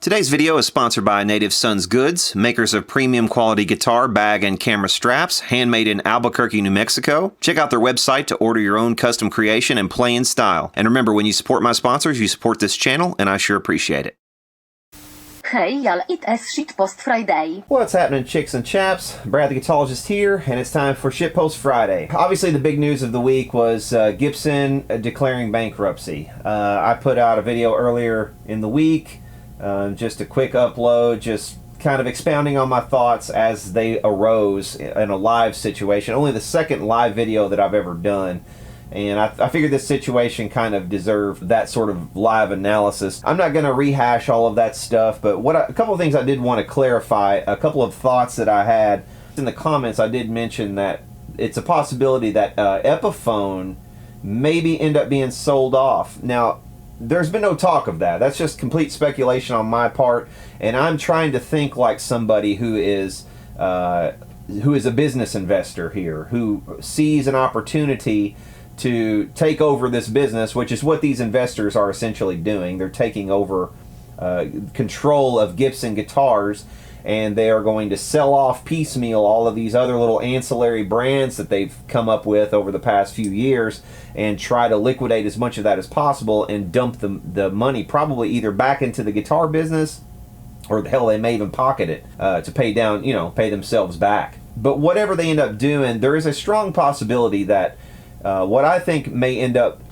Today's video is sponsored by Native Sons Goods, makers of premium quality guitar, bag, and camera straps, handmade in Albuquerque, New Mexico. Check out their website to order your own custom creation and play in style. And remember, when you support my sponsors, you support this channel, and I sure appreciate it. Hey, y'all, it is Shitpost Friday. What's happening, chicks and chaps? Brad the Guitarologist here, and it's time for Shitpost Friday. Obviously, the big news of the week was Gibson declaring bankruptcy. I put out a video earlier in the week, just a quick upload, just kind of expounding on my thoughts as they arose in a live situation. Only the second live video that I've ever done. And I figured this situation kind of deserved that sort of live analysis. I'm not going to rehash all of that stuff, but a couple of things I did want to clarify, a couple of thoughts that I had. In the comments, I did mention that it's a possibility that Epiphone maybe end up being sold off. Now, there's been no talk of that. That's just complete speculation on my part, and I'm trying to think like somebody who is a business investor here, who sees an opportunity to take over this business, which is what these investors are essentially doing. They're taking over control of Gibson guitars, and they are going to sell off piecemeal all of these other little ancillary brands that they've come up with over the past few years and try to liquidate as much of that as possible and dump the money probably either back into the guitar business, or the hell, they may even pocket it to pay down, pay themselves back. But whatever they end up doing, there is a strong possibility that what I think may end up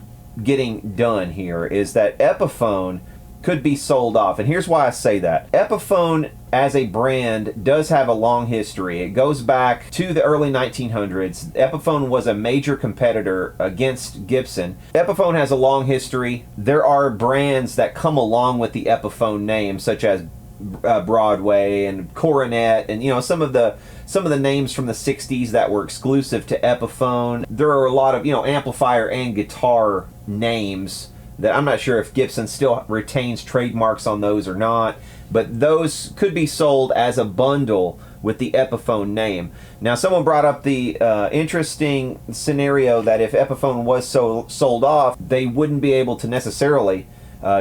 getting done here is that Epiphone could be sold off. And here's why I say that. Epiphone as a brand does have a long history. It goes back to the early 1900s. Epiphone was a major competitor against Gibson. Epiphone has a long history. There are brands that come along with the Epiphone name, such as Broadway and Coronet, and some of the names from the 60s that were exclusive to Epiphone. There are a lot of amplifier and guitar names that I'm not sure if Gibson still retains trademarks on those or not, but those could be sold as a bundle with the Epiphone name. Now, someone brought up the interesting scenario that if Epiphone was sold off, they wouldn't be able to necessarily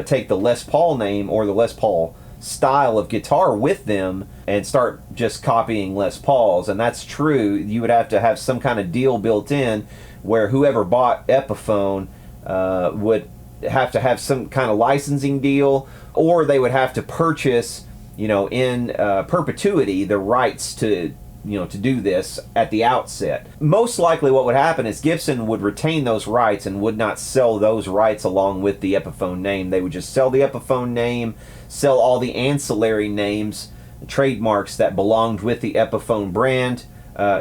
take the Les Paul name or the Les Paul style of guitar with them and start just copying Les Pauls. And that's true. You would have to have some kind of deal built in where whoever bought Epiphone would have to have some kind of licensing deal, or they would have to purchase in perpetuity the rights to to do this at the outset. Most likely what would happen is Gibson would retain those rights and would not sell those rights along with the Epiphone name. They would just sell the Epiphone name, sell all the ancillary names, trademarks that belonged with the Epiphone brand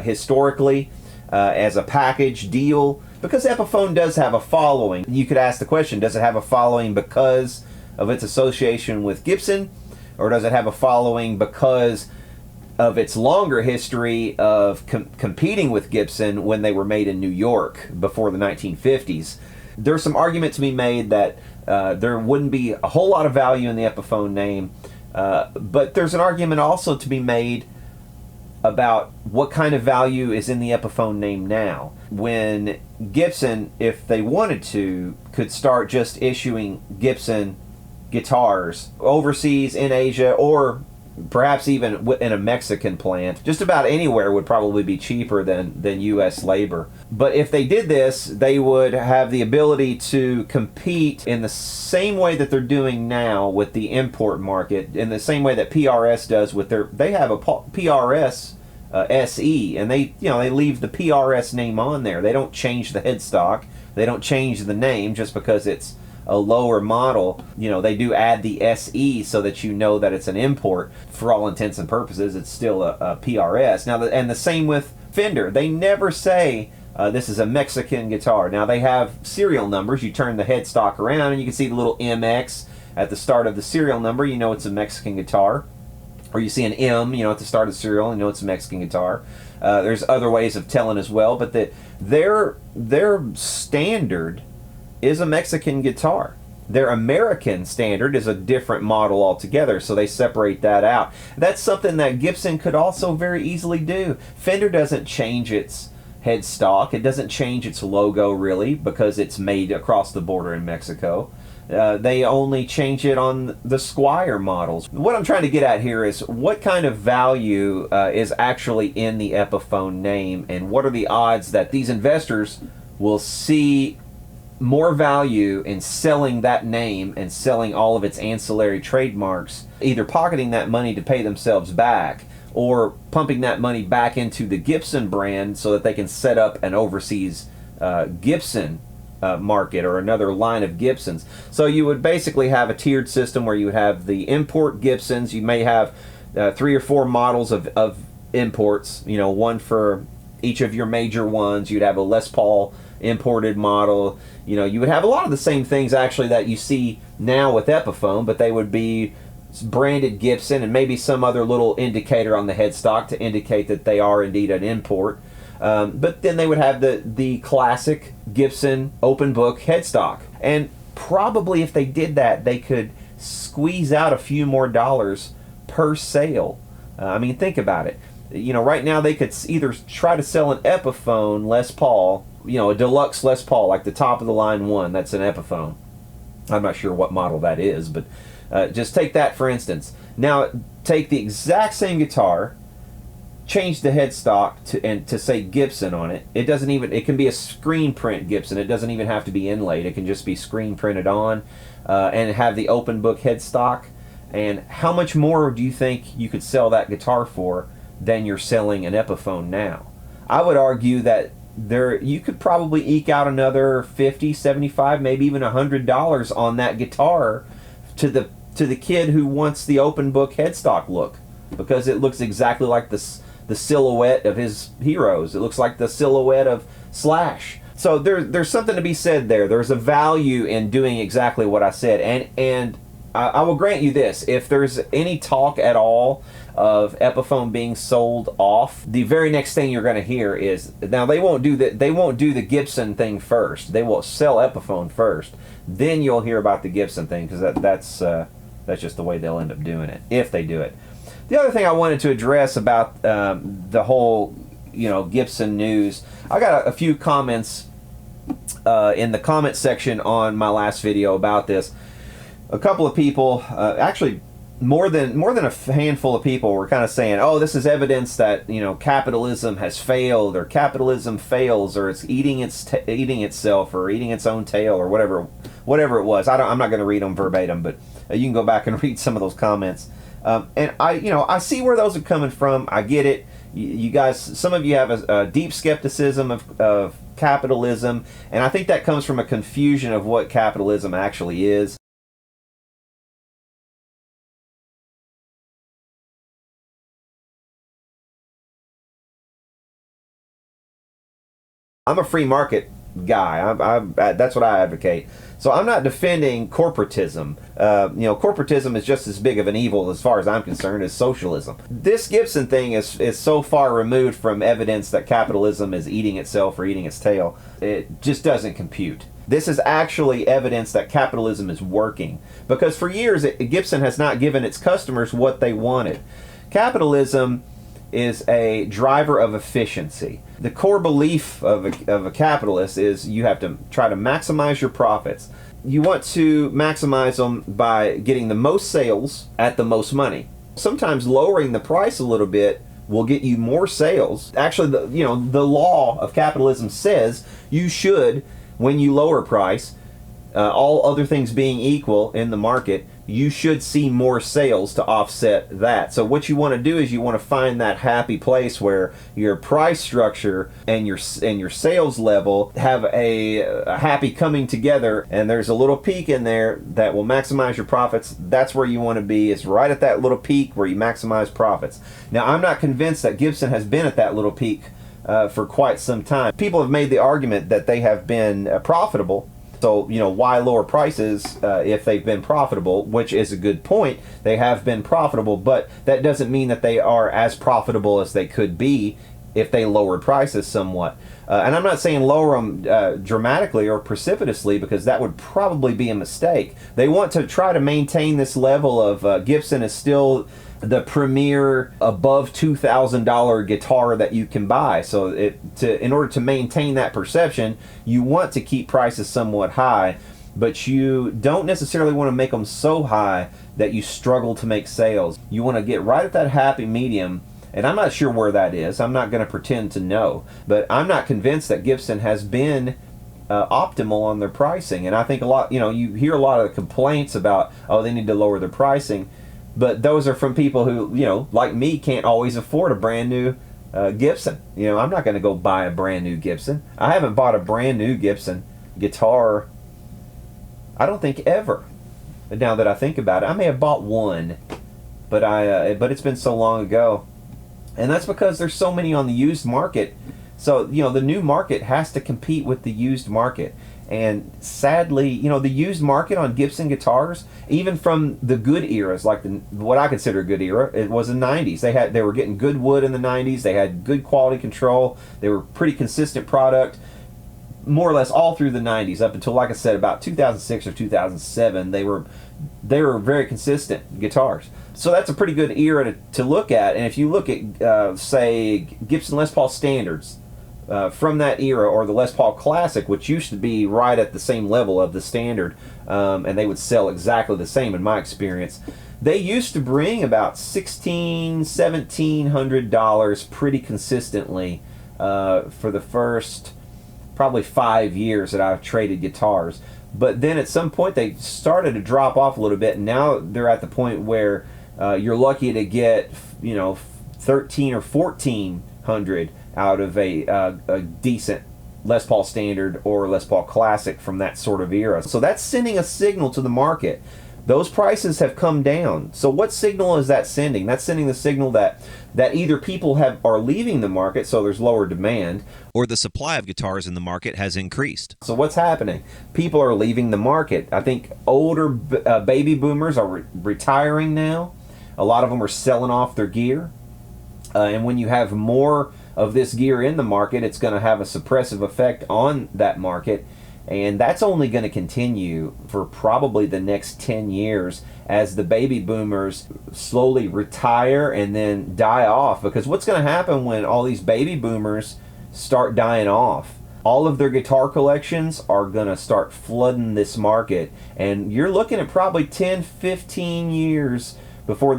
historically as a package deal. Because Epiphone does have a following, you could ask the question, does it have a following because of its association with Gibson, or does it have a following because of its longer history of competing with Gibson when they were made in New York before the 1950s? There's some argument to be made that there wouldn't be a whole lot of value in the Epiphone name, but there's an argument also to be made about what kind of value is in the Epiphone name now. When Gibson, if they wanted to, could start just issuing Gibson guitars overseas in Asia, or perhaps even in a Mexican plant. Just about anywhere would probably be cheaper than U.S. labor. But if they did this, they would have the ability to compete in the same way that they're doing now with the import market, in the same way that PRS does with they have a PRS SE, and they leave the PRS name on there. They don't change the headstock. They don't change the name just because it's a lower model. They do add the SE so that that it's an import. For all intents and purposes, it's still a PRS. Now, and the same with Fender. They never say this is a Mexican guitar. Now, they have serial numbers. You turn the headstock around and you can see the little MX at the start of the serial number. It's a Mexican guitar. Or you see an M, at the start of the serial, it's a Mexican guitar. There's other ways of telling as well, but their standard is a Mexican guitar. Their American standard is a different model altogether, so they separate that out. That's something that Gibson could also very easily do. Fender doesn't change its headstock. It doesn't change its logo, really, because it's made across the border in Mexico. They only change it on the Squire models. What I'm trying to get at here is what kind of value is actually in the Epiphone name, and what are the odds that these investors will see more value in selling that name and selling all of its ancillary trademarks, either pocketing that money to pay themselves back or pumping that money back into the Gibson brand so that they can set up an overseas Gibson market or another line of Gibsons. So you would basically have a tiered system where you would have the import Gibsons. You may have 3 or 4 models of imports, you know, one for each of your major ones. You'd have a Les Paul imported model. You know, you would have a lot of the same things actually that you see now with Epiphone, but they would be branded Gibson and maybe some other little indicator on the headstock to indicate that they are indeed an import. But then they would have the classic Gibson open book headstock. And probably if they did that, they could squeeze out a few more dollars per sale. I mean, think about it. You know, right now they could either try to sell an Epiphone Les Paul, you know, a deluxe Les Paul, like the top of the line one, that's an Epiphone. I'm not sure what model that is, but just take that for instance. Now, take the exact same guitar, change the headstock to say Gibson on it. It doesn't even, it can be a screen print Gibson. It doesn't even have to be inlaid. It can just be screen printed on and have the open book headstock. And how much more do you think you could sell that guitar for than you're selling an Epiphone now? I would argue that you could probably eke out another $50, $75, maybe even $100 on that guitar to the kid who wants the open book headstock look, because it looks exactly like the silhouette of his heroes. It looks like the silhouette of Slash. So there's something to be said there. There's a value in doing exactly what I said, and I will grant you this: if there's any talk at all of Epiphone being sold off, the very next thing you're going to hear is, now they won't do the Gibson thing first. They will sell Epiphone first, then you'll hear about the Gibson thing, because that's just the way they'll end up doing it if they do it. The other thing I wanted to address about the whole, you know, Gibson news, I got a few comments in the comment section on my last video about this. A couple of people, actually more than a handful of people, were kind of saying, "Oh, this is evidence that, you know, capitalism has failed, or capitalism fails, or it's eating itself, or eating its own tail, or whatever it was." I'm not going to read them verbatim, but you can go back and read some of those comments. And I see where those are coming from. I get it. You guys, some of you have a deep skepticism of capitalism, and I think that comes from a confusion of what capitalism actually is. I'm a free market guy. That's what I advocate. So I'm not defending corporatism. Corporatism is just as big of an evil, as far as I'm concerned, as socialism. This Gibson thing is so far removed from evidence that capitalism is eating itself or eating its tail. It just doesn't compute. This is actually evidence that capitalism is working, because for years Gibson has not given its customers what they wanted. Capitalism is a driver of efficiency. The core belief of a capitalist is you have to try to maximize your profits. You want to maximize them by getting the most sales at the most money. Sometimes lowering the price a little bit will get you more sales. Actually, the law of capitalism says you should, when you lower price, all other things being equal in the market, you should see more sales to offset that. So what you want to do is you want to find that happy place where your price structure and your sales level have a happy coming together, and there's a little peak in there that will maximize your profits. That's where you want to be. It's right at that little peak where you maximize profits. Now, I'm not convinced that Gibson has been at that little peak for quite some time. People have made the argument that they have been profitable. So, why lower prices if they've been profitable, which is a good point. They have been profitable, but that doesn't mean that they are as profitable as they could be if they lowered prices somewhat. And I'm not saying lower them dramatically or precipitously, because that would probably be a mistake. They want to try to maintain this level of Gibson is still the premier above $2,000 guitar that you can buy. So in order to maintain that perception, you want to keep prices somewhat high. but you don't necessarily want to make them so high that you struggle to make sales. You want to get right at that happy medium, and I'm not sure where that is. I'm not going to pretend to know, but I'm not convinced that Gibson has been optimal on their pricing. And I think a lot, you hear a lot of the complaints about, oh, they need to lower their pricing, but those are from people who, like me, can't always afford a brand new Gibson. I'm not going to go buy a brand new Gibson. I haven't bought a brand new Gibson guitar, I don't think, ever. Now that I think about it, I may have bought one, but it's been so long ago, and that's because there's so many on the used market. So the new market has to compete with the used market, and sadly, the used market on Gibson guitars, even from the good eras, like what I consider a good era, it was the 90s. They were getting good wood in the 90s. They had good quality control. They were pretty consistent product, more or less all through the 90s up until, like I said, about 2006 or 2007. They were very consistent guitars. So that's a pretty good era to look at. And if you look at say Gibson Les Paul Standards from that era, or the Les Paul Classic, which used to be right at the same level of the Standard, and they would sell exactly the same in my experience, they used to bring about $1,700 pretty consistently for the first probably 5 years that I've traded guitars. But then at some point they started to drop off a little bit, and now they're at the point where you're lucky to get 13 or 1400 out of a decent Les Paul Standard or Les Paul Classic from that sort of era. So that's sending a signal to the market. Those prices have come down. So what signal is that sending? That's sending the signal that either people are leaving the market, so there's lower demand, or the supply of guitars in the market has increased. So what's happening? People are leaving the market. I think older baby boomers are retiring now. A lot of them are selling off their gear. And when you have more of this gear in the market, it's going to have a suppressive effect on that market. And that's only going to continue for probably the next 10 years as the baby boomers slowly retire and then die off. Because what's going to happen when all these baby boomers start dying off? All of their guitar collections are going to start flooding this market. And you're looking at probably 10, 15 years before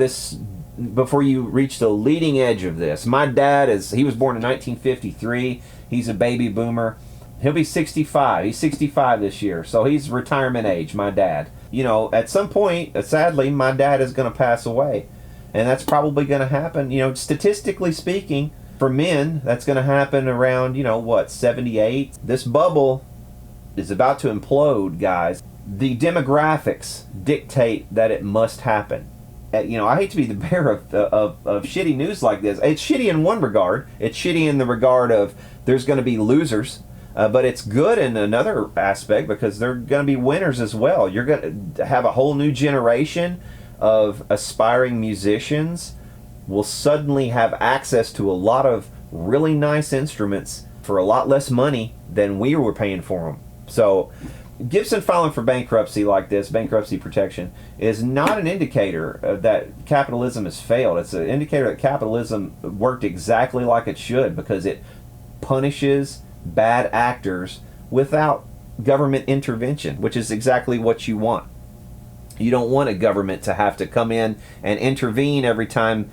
you reach the leading edge of this. My dad he was born in 1953. He's a baby boomer. He'll be 65. He's 65 this year, so he's retirement age, my dad. At some point, sadly, my dad is going to pass away, and that's probably going to happen. Statistically speaking, for men, that's going to happen around, 78. This bubble is about to implode, guys. The demographics dictate that it must happen. I hate to be the bearer of shitty news like this. It's shitty in one regard. It's shitty in the regard of there's going to be losers. But it's good in another aspect because they're going to be winners as well. You're going to have a whole new generation of aspiring musicians will suddenly have access to a lot of really nice instruments for a lot less money than we were paying for them. So Gibson filing for bankruptcy like this, bankruptcy protection, is not an indicator that capitalism has failed. It's an indicator that capitalism worked exactly like it should, because it punishes bad actors without government intervention, which is exactly what you want. You don't want a government to have to come in and intervene every time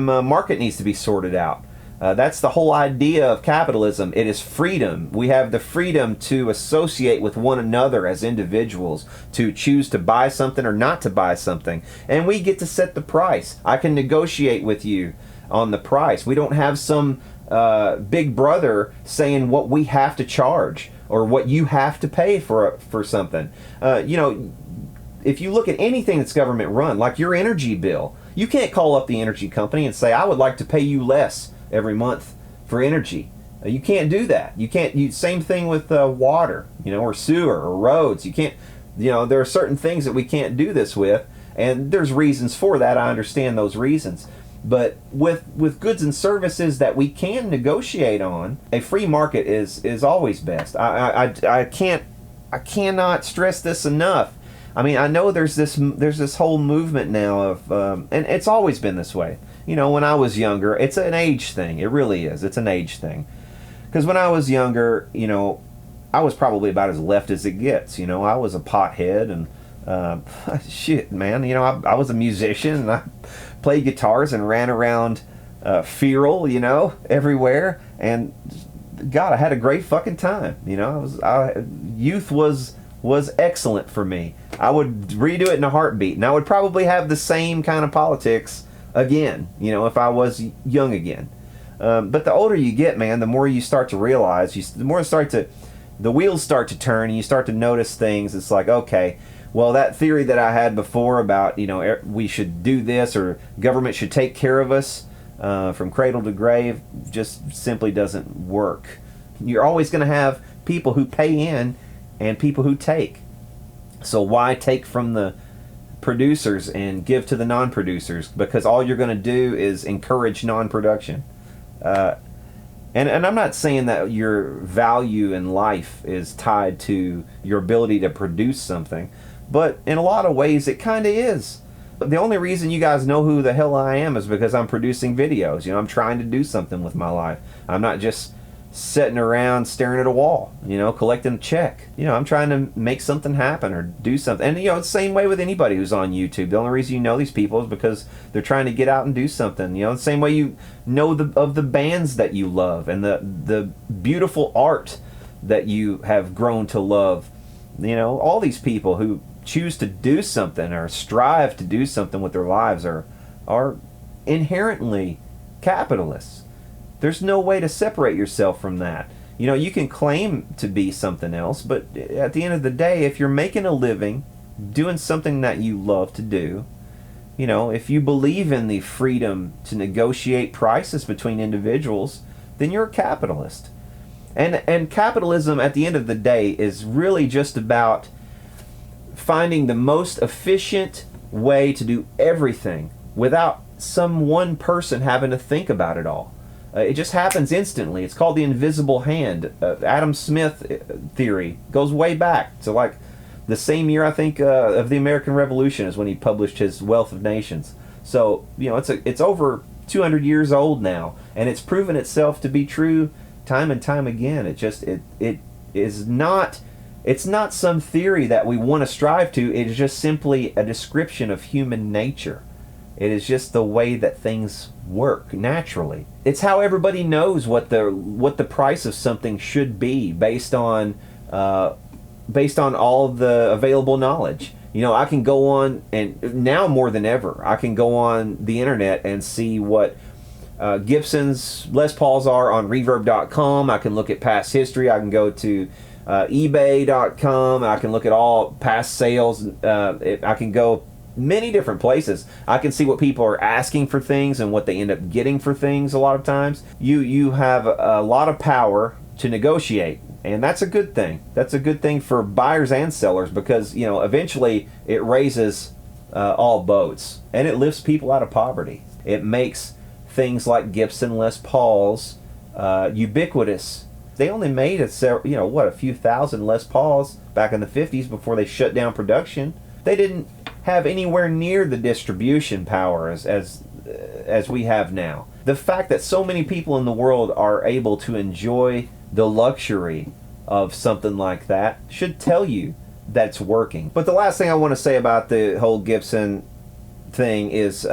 market needs to be sorted out. That's the whole idea of capitalism. It is freedom. We have the freedom to associate with one another as individuals, to choose to buy something or not to buy something, and we get to set the price. I can negotiate with you on the price. We don't have some big brother saying what we have to charge or what you have to pay for something. If you look at anything that's government run, like your energy bill, you can't call up the energy company and say, I would like to pay you less every month for energy. You can't do that. You can't. Same thing with water, or sewer or roads. You can't. There are certain things that we can't do this with, and there's reasons for that. I understand those reasons. But with goods and services that we can negotiate on, a free market is always best. I cannot stress this enough. I mean, I know there's this whole movement now of and it's always been this way. When I was younger, it's an age thing. It really is. It's an age thing. Because when I was younger, I was probably about as left as it gets. You know, I was a pothead and shit, man. You know, I was a musician and I played guitars and ran around feral, you know, everywhere. And God, I had a great fucking time. You know, youth was excellent for me. I would redo it in a heartbeat, and I would probably have the same kind of politics again, you know, if I was young again. But the older you get, man, the more you start to realize, the wheels start to turn, and you start to notice things. It's like, okay, well, that theory that I had before about, you know, we should do this or government should take care of us from cradle to grave just simply doesn't work. You're always going to have people who pay in and people who take. So why take from the producers and give to the non-producers? Because all you're going to do is encourage non-production. And I'm not saying that your value in life is tied to your ability to produce something, but in a lot of ways it kind of is. The only reason you guys know who the hell I am is because I'm producing videos. You know, I'm trying to do something with my life. I'm not just sitting around staring at a wall, you know, collecting a check. You know, I'm trying to make something happen or do something. And, you know, it's the same way with anybody who's on YouTube. The only reason you know these people is because they're trying to get out and do something. You know, the same way you know of the bands that you love and the beautiful art that you have grown to love. You know, all these people who choose to do something or strive to do something with their lives are inherently capitalists. There's no way to separate yourself from that. You know, you can claim to be something else, but at the end of the day, if you're making a living doing something that you love to do, you know, if you believe in the freedom to negotiate prices between individuals, then you're a capitalist. And capitalism at the end of the day is really just about finding the most efficient way to do everything without some one person having to think about it all. It just happens instantly. It's called the invisible hand. Adam Smith theory goes way back to like the same year, I think, of the American Revolution is when he published his Wealth of Nations. So, you know, it's over 200 years old now, and it's proven itself to be true time and time again. It's not some theory that we want to strive to. It is just simply a description of human nature. It is just the way that things work naturally. It's how everybody knows what the price of something should be based on all the available knowledge. You know, I can go on, and now more than ever, I can go on the internet and see what Gibson's Les Pauls are on Reverb.com. I can look at past history. I can go to eBay.com. I can look at all past sales. I can go many different places. I can see what people are asking for things and what they end up getting for things a lot of times. You have a lot of power to negotiate, and that's a good thing. That's a good thing for buyers and sellers because, you know, eventually it raises all boats and it lifts people out of poverty. It makes things like Gibson Les Pauls ubiquitous. They only made a few thousand Les Pauls back in the 50s before they shut down production. They didn't have anywhere near the distribution power as we have now. The fact that so many people in the world are able to enjoy the luxury of something like that should tell you that it's working. But the last thing I want to say about the whole Gibson thing is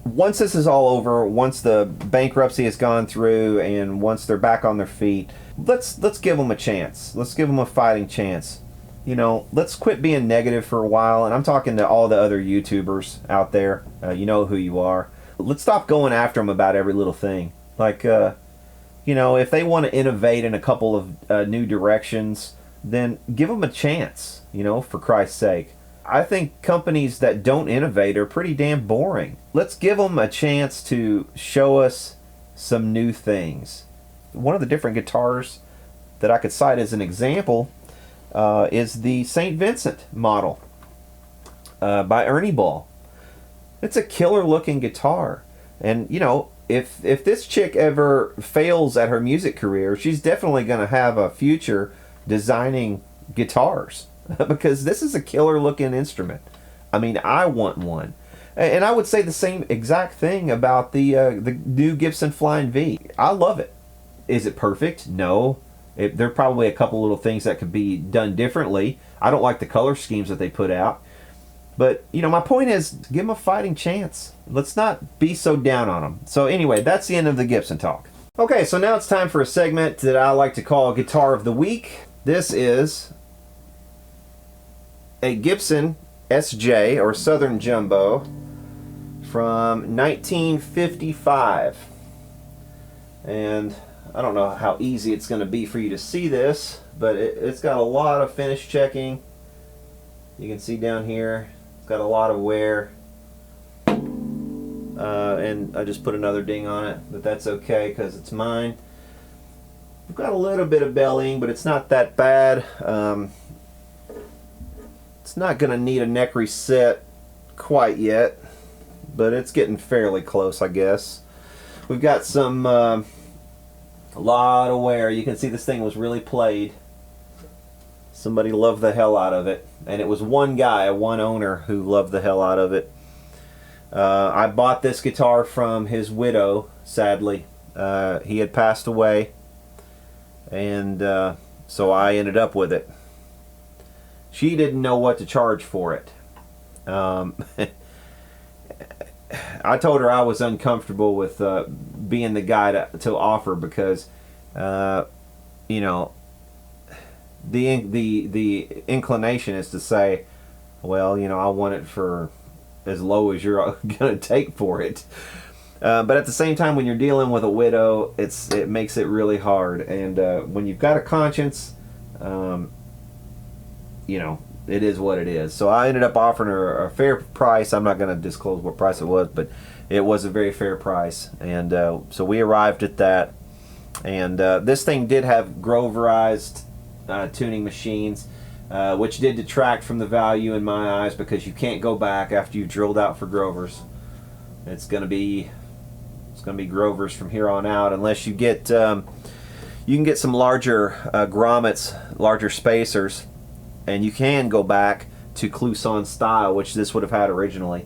once this is all over, once the bankruptcy has gone through and once they're back on their feet, let's give them a chance. Let's give them a fighting chance. You know, let's quit being negative for a while. And I'm talking to all the other YouTubers out there. You know who you are. Let's stop going after them about every little thing. Like, you know, if they want to innovate in a couple of new directions, then give them a chance, you know, for Christ's sake. I think companies that don't innovate are pretty damn boring. Let's give them a chance to show us some new things. One of the different guitars that I could cite as an example is the St. Vincent model by Ernie Ball. It's a killer looking guitar. And, you know, if this chick ever fails at her music career, she's definitely going to have a future designing guitars because this is a killer looking instrument. I mean, I want one. And I would say the same exact thing about the new Gibson Flying V. I love it. Is it perfect? No. There are probably a couple little things that could be done differently. I don't like the color schemes that they put out. But, you know, my point is, give them a fighting chance. Let's not be so down on them. So anyway, that's the end of the Gibson talk. Okay, so now it's time for a segment that I like to call Guitar of the Week. This is a Gibson SJ, or Southern Jumbo, from 1955. And I don't know how easy it's going to be for you to see this, but it's got a lot of finish checking. You can see down here, it's got a lot of wear. And I just put another ding on it, but that's okay because it's mine. I've got a little bit of bellying, but it's not that bad. It's not going to need a neck reset quite yet, but it's getting fairly close, I guess. We've got some a lot of wear. You can see this thing was really played. Somebody loved the hell out of it, and it was one guy, one owner, who loved the hell out of it. I bought this guitar from his widow, sadly. He had passed away, and so I ended up with it. She didn't know what to charge for it. I told her I was uncomfortable with being the guy to offer because, you know, the inclination is to say, well, you know, I want it for as low as you're going to take for it. But at the same time, when you're dealing with a widow, it makes it really hard. And when you've got a conscience, you know, it is what it is. So I ended up offering her a fair price. I'm not going to disclose what price it was, but it was a very fair price. And so we arrived at that. And this thing did have Groverized tuning machines, which did detract from the value in my eyes because you can't go back after you've drilled out for Grovers. It's going to be Grovers from here on out, unless you get you can get some larger grommets, larger spacers, and you can go back to Clouson style, which this would have had originally.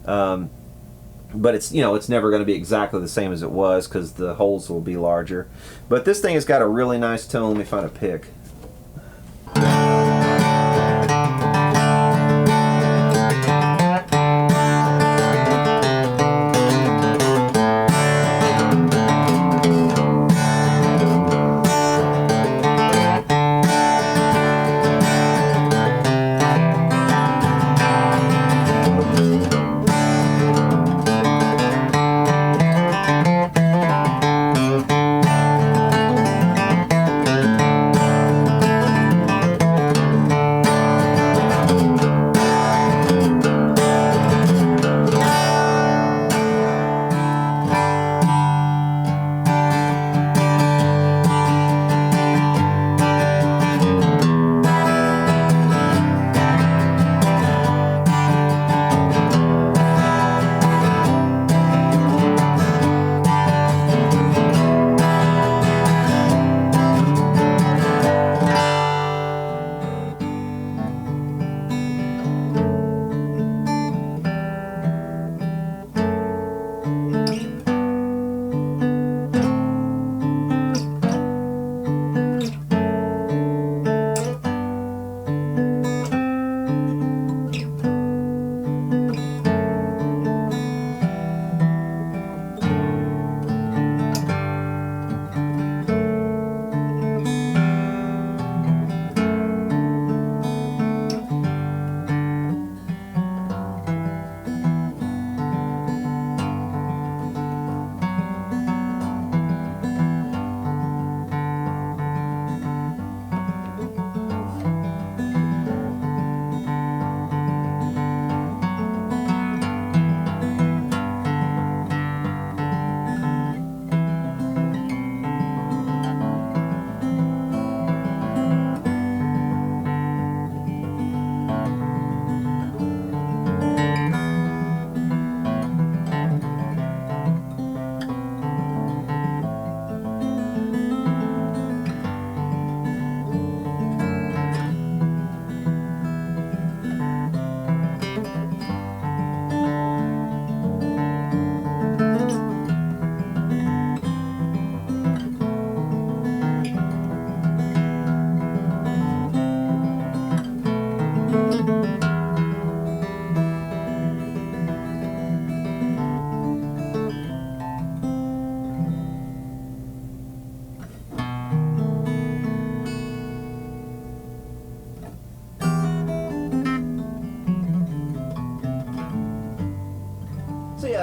But it's, you know, it's never going to be exactly the same as it was because the holes will be larger. But this thing has got a really nice tone. Let me find a pick.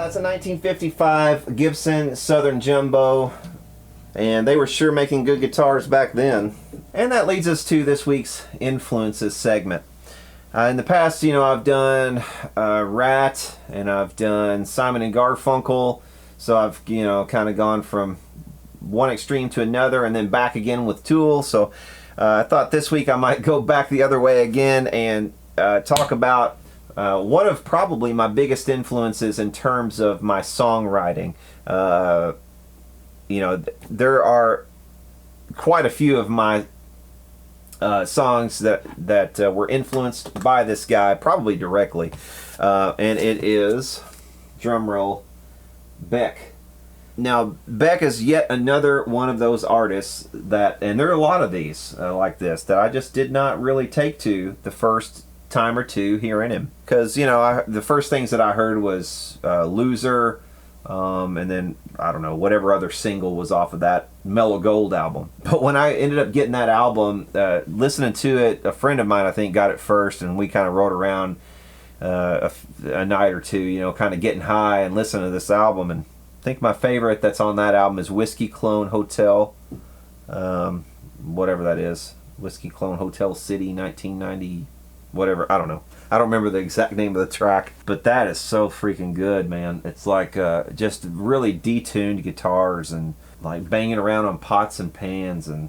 It's a 1955 Gibson Southern Jumbo, and they were sure making good guitars back then. And that leads us to this week's influences segment. In the past, I've done Rat, and I've done Simon and Garfunkel, so I've kind of gone from one extreme to another and then back again with Tool. So I thought this week I might go back the other way again and talk about one of probably my biggest influences in terms of my songwriting. There are quite a few of my songs that were influenced by this guy, probably directly, and it is, drumroll, Beck. Now, Beck is yet another one of those artists and there are a lot of these like this that I just did not really take to the first time or two hearing him, because the first things that I heard was Loser, and then I don't know, whatever other single was off of that Mellow Gold album. But when I ended up getting that album, listening to it, a friend of mine I think got it first, and we kind of rode around a night or two, kind of getting high and listening to this album. And I think my favorite that's on that album is Whiskey Clone Hotel, whatever that is, Whiskey Clone Hotel City 1990, whatever, I don't know. I don't remember the exact name of the track, but that is so freaking good, man. It's like just really detuned guitars and like banging around on pots and pans, and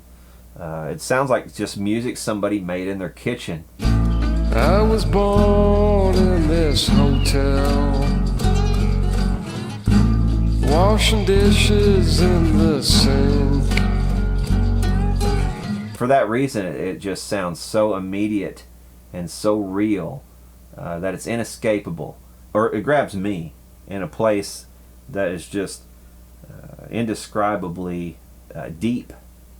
it sounds like just music somebody made in their kitchen. I was born in this hotel, washing dishes in the sink. For that reason, it just sounds so immediate and so real that it's inescapable, or it grabs me in a place that is just indescribably deep.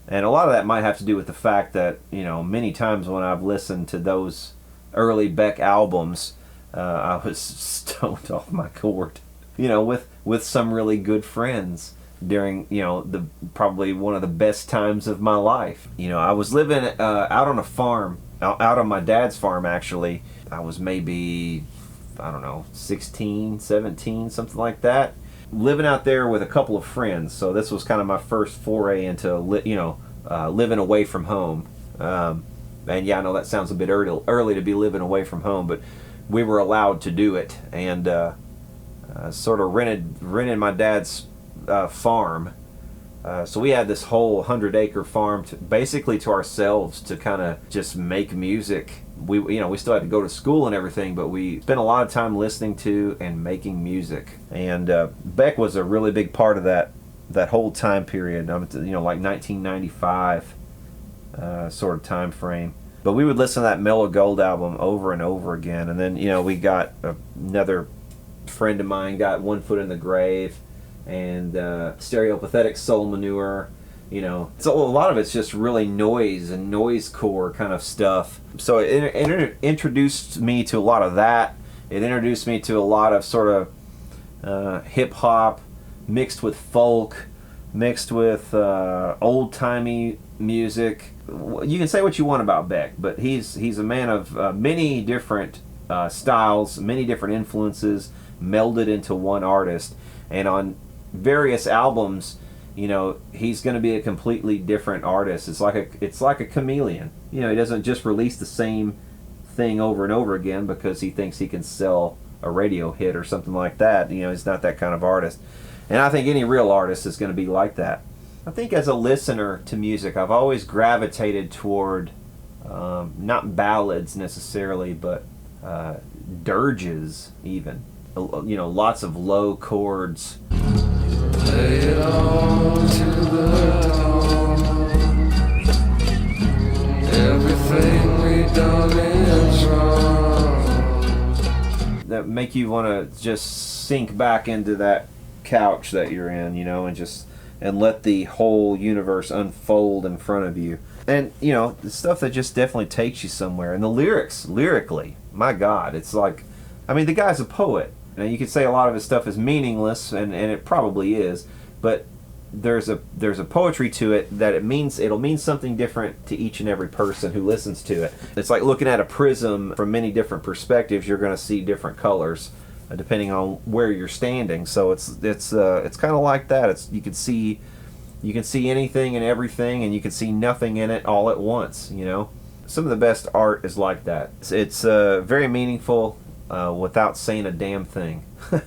And a lot of that might have to do with the fact that many times when I've listened to those early Beck albums, I was stoned off my gourd, with some really good friends during the probably one of the best times of my life. I was living out on a farm, out on my dad's farm actually. I was maybe, I don't know, 16, 17, something like that, living out there with a couple of friends. So this was kind of my first foray into living away from home. And yeah, I know that sounds a bit early to be living away from home, but we were allowed to do it, and sort of rented my dad's farm. So we had this whole 100-acre farm basically to ourselves to kind of just make music. We still had to go to school and everything, but we spent a lot of time listening to and making music. And Beck was a really big part of that whole time period. Like 1995 sort of time frame. But we would listen to that Mellow Gold album over and over again. And then we got another friend of mine got One Foot in the Grave and Stereopathetic Soul Manure. So a lot of it's just really noise and noisecore kind of stuff. So it introduced me to a lot of that. It introduced me to a lot of sort of hip hop mixed with folk, mixed with old-timey music. You can say what you want about Beck, but he's a man of many different styles, many different influences melded into one artist. And on various albums, he's going to be a completely different artist. It's like a chameleon. He doesn't just release the same thing over and over again because he thinks he can sell a radio hit or something like that. He's not that kind of artist. And I think any real artist is going to be like that. I think as a listener to music, I've always gravitated toward not ballads necessarily, but dirges even. Lots of low chords. Lay it all to the dawn. Everything we done is wrong. That make you want to just sink back into that couch that you're in, and let the whole universe unfold in front of you. And the stuff that just definitely takes you somewhere. And the lyrically, my God, it's like, the guy's a poet. Now you could say a lot of his stuff is meaningless, and it probably is, but there's a poetry to it that it'll mean something different to each and every person who listens to it. It's like looking at a prism from many different perspectives. You're going to see different colors depending on where you're standing. So it's kind of like that. You can see anything and everything, and you can see nothing in it all at once. You know, some of the best art is like that. It's very meaningful without saying a damn thing.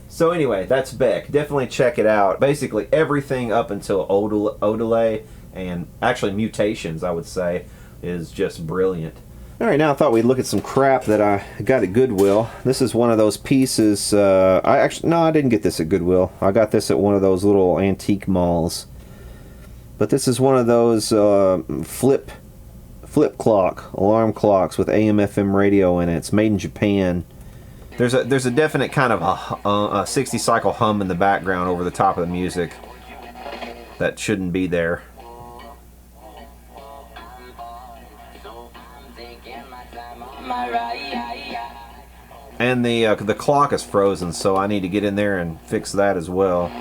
So anyway, that's Beck. Definitely check it out. Basically everything up until Odelay and actually Mutations, I would say, is just brilliant. Alright, now I thought we'd look at some crap that I got at Goodwill. This is one of those pieces, I didn't get this at Goodwill. I got this at one of those little antique malls. But this is one of those flip clock, alarm clocks with AM/FM radio in it. It's made in Japan. There's a definite kind of a 60 cycle hum in the background over the top of the music that shouldn't be there. And the clock is frozen, so I need to get in there and fix that as well.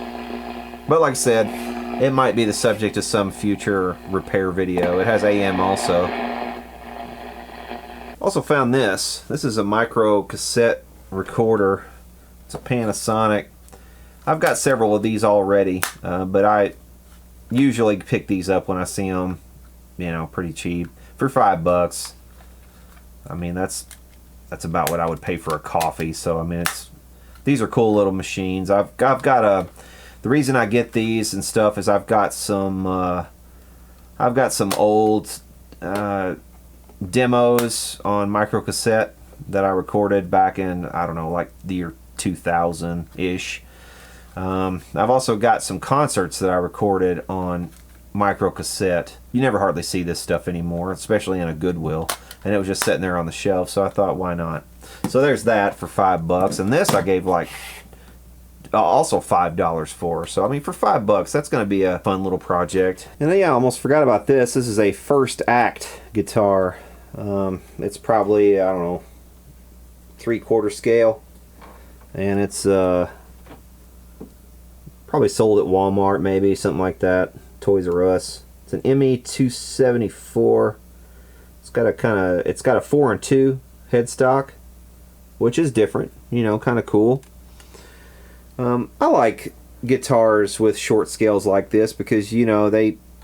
But like I said, it might be the subject of some future repair video. It has AM also. Also found this. This is a micro cassette recorder. It's a Panasonic. I've got several of these already, but I usually pick these up when I see them, you know, pretty cheap for $5. I mean, that's about what I would pay for a coffee. So I mean, these are cool little machines. I've got the reason I get these and stuff is I've got some old demos on microcassette that I recorded back in, I don't know, like the year 2000-ish. I've also got some concerts that I recorded on microcassette. You never hardly see this stuff anymore, especially in a Goodwill. And it was just sitting there on the shelf, so I thought, why not? So there's that for $5. And this I gave like also $5 for. So I mean, for $5, that's going to be a fun little project. And then, yeah, I almost forgot about this. This is a first act guitar. It's probably, I don't know, 3/4 scale, and it's probably sold at Walmart, maybe something like that, Toys R Us. It's an ME274. It's got a 4-in-2 headstock, which is different, you know, kind of cool. I like guitars with short scales like this because, you know,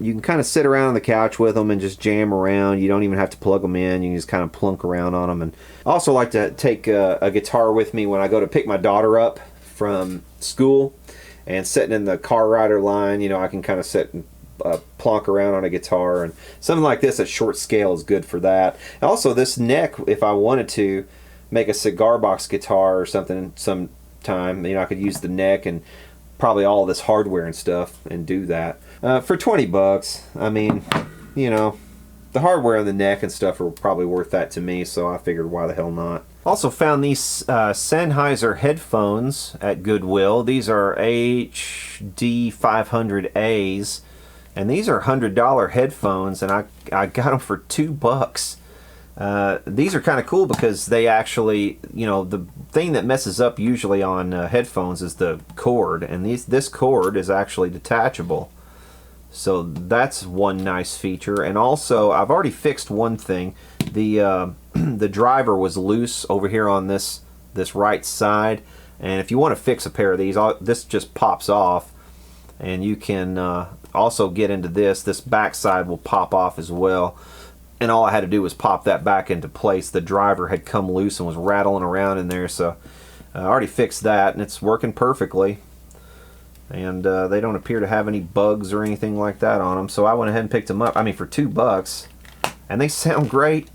you can kind of sit around on the couch with them and just jam around. You don't even have to plug them in. You can just kind of plunk around on them. And I also like to take a guitar with me when I go to pick my daughter up from school. And sitting in the car rider line, you know, I can kind of sit and plonk around on a guitar. And something like this at short scale is good for that. And also this neck, if I wanted to make a cigar box guitar or something sometime, you know, I could use the neck and probably all this hardware and stuff and do that. For $20, I mean, you know, the hardware on the neck and stuff are probably worth that to me, so I figured why the hell not. Also found these Sennheiser headphones at Goodwill. These are HD 500As, and these are $100 headphones, and I got them for $2. These are kind of cool because they actually, you know, the thing that messes up usually on headphones is the cord, and this cord is actually detachable. So that's one nice feature. And also, I've already fixed one thing. The the driver was loose over here on this right side, and if you want to fix a pair of these, this just pops off, and you can also get into this. This back side will pop off as well. And all I had to do was pop that back into place. The driver had come loose and was rattling around in there, so I already fixed that, and it's working perfectly. And they don't appear to have any bugs or anything like that on them, so I went ahead and picked them up. I mean, for $2, and they sound great.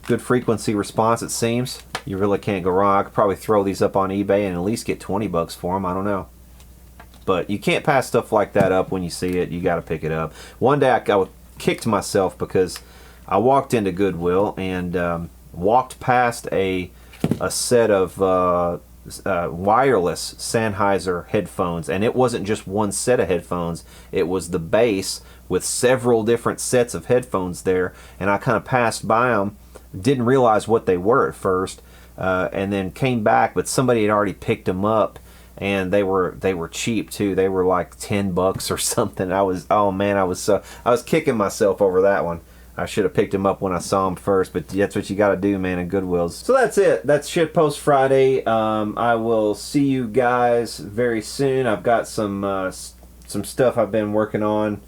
Good frequency response, it seems. You really can't go wrong. I could probably throw these up on eBay and at least get $20 for them. I don't know. But you can't pass stuff like that up when you see it. You got to pick it up. One day I kicked myself because I walked into Goodwill and walked past a set of wireless Sennheiser headphones, and it wasn't just one set of headphones. It was the base with several different sets of headphones there, and I kind of passed by them, didn't realize what they were at first, and then came back, but somebody had already picked them up, and they were cheap too. They were like $10 or something. I was kicking myself over that one. I should have picked them up when I saw them first, but that's what you got to do, man, in Goodwill's. So that's it. That's Shitpost Friday. I will see you guys very soon. I've got some stuff I've been working on,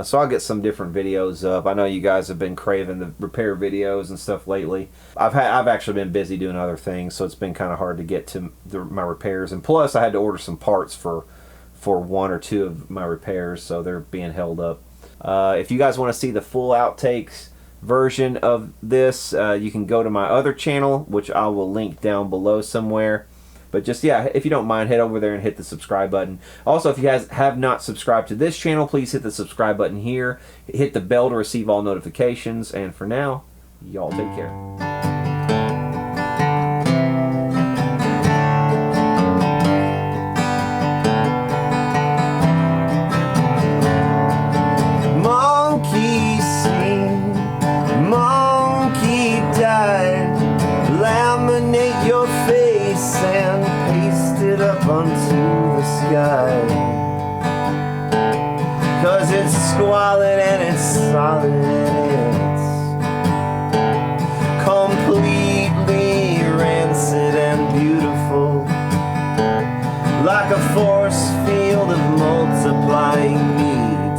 so I'll get some different videos up. I know you guys have been craving the repair videos and stuff lately. I've actually been busy doing other things, so it's been kind of hard to get to my repairs. And plus, I had to order some parts for one or two of my repairs, so they're being held up. If you guys want to see the full outtakes version of this, you can go to my other channel, which I will link down below somewhere. But just, yeah, if you don't mind, head over there and hit the subscribe button. Also, if you guys have not subscribed to this channel, please hit the subscribe button here. Hit the bell to receive all notifications. And for now, y'all take care. Cause it's squalid and it's solid and it's completely rancid and beautiful, like a force field of multiplying meat.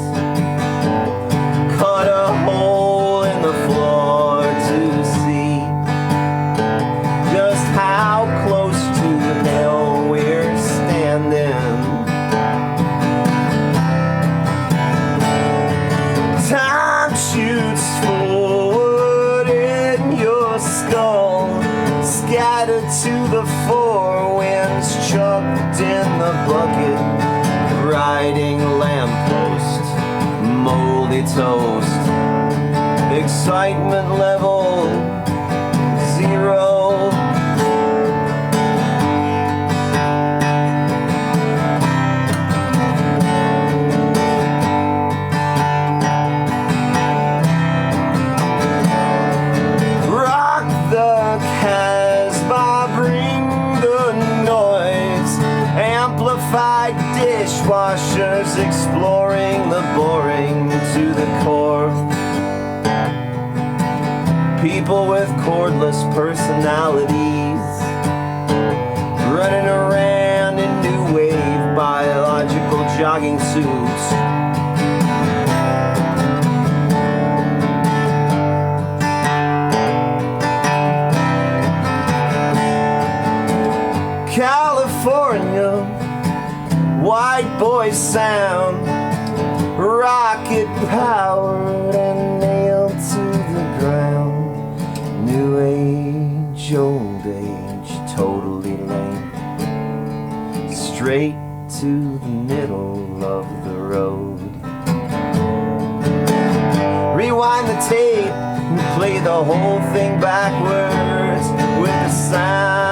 Cut a hole in the floor to see just how close to hell we're standing. Time shoots forward in your skull, scattered to the four winds, chucked in the bucket, riding lamppost, moldy toast, excitement level 0. Dishwashers exploring the boring to the core. People with cordless personalities running around in new wave biological jogging suits. California, white boy sound, rocket powered and nailed to the ground. New age, old age, totally lame, straight to the middle of the road. Rewind the tape and play the whole thing backwards with the sound